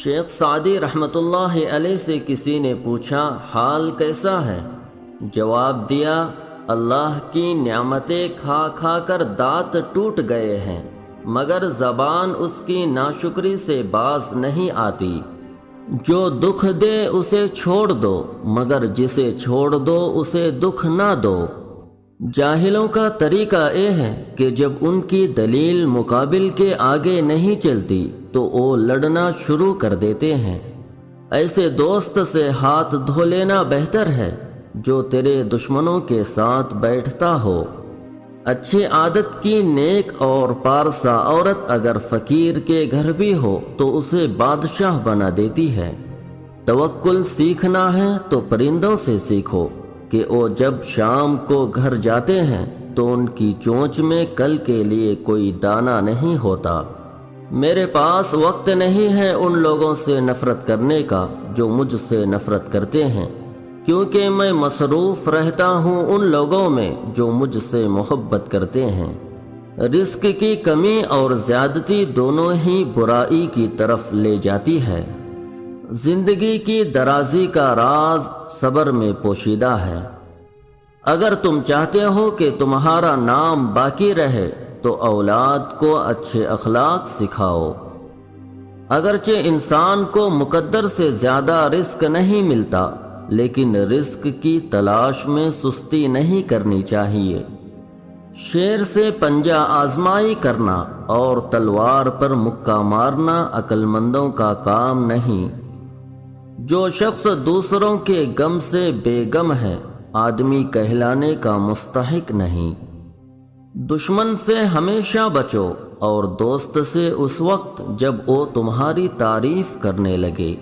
شیخ Saadi رحمۃ اللہ علیہ سے کسی نے پوچھا حال کیسا ہے؟ جواب دیا اللہ کی نعمتیں کھا کھا کر دانت ٹوٹ گئے ہیں مگر زبان اس کی ناشکری سے باز نہیں آتی۔ جو دکھ دے اسے چھوڑ دو مگر جسے چھوڑ دو اسے دکھ نہ دو۔ جاہلوں کا طریقہ یہ ہے کہ جب ان کی دلیل مقابل کے آگے نہیں چلتی تو وہ لڑنا شروع کر دیتے ہیں۔ ایسے دوست سے ہاتھ دھو لینا بہتر ہے جو تیرے دشمنوں کے ساتھ بیٹھتا ہو۔ اچھی عادت کی نیک اور پارسا عورت اگر فقیر کے گھر بھی ہو تو اسے بادشاہ بنا دیتی ہے۔ توکل سیکھنا ہے تو پرندوں سے سیکھو کہ وہ جب شام کو گھر جاتے ہیں تو ان کی چونچ میں کل کے لیے کوئی دانہ نہیں ہوتا۔ میرے پاس وقت نہیں ہے ان لوگوں سے نفرت کرنے کا جو مجھ سے نفرت کرتے ہیں، کیونکہ میں مصروف رہتا ہوں ان لوگوں میں جو مجھ سے محبت کرتے ہیں۔ رزق کی کمی اور زیادتی دونوں ہی برائی کی طرف لے جاتی ہے۔ زندگی کی درازی کا راز صبر میں پوشیدہ ہے۔ اگر تم چاہتے ہو کہ تمہارا نام باقی رہے تو اولاد کو اچھے اخلاق سکھاؤ۔ اگرچہ انسان کو مقدر سے زیادہ رزق نہیں ملتا لیکن رزق کی تلاش میں سستی نہیں کرنی چاہیے۔ شیر سے پنجہ آزمائی کرنا اور تلوار پر مکہ مارنا عقل مندوں کا کام نہیں۔ جو شخص دوسروں کے غم سے بے غم ہے آدمی کہلانے کا مستحق نہیں۔ دشمن سے ہمیشہ بچو اور دوست سے اس وقت جب وہ تمہاری تعریف کرنے لگے۔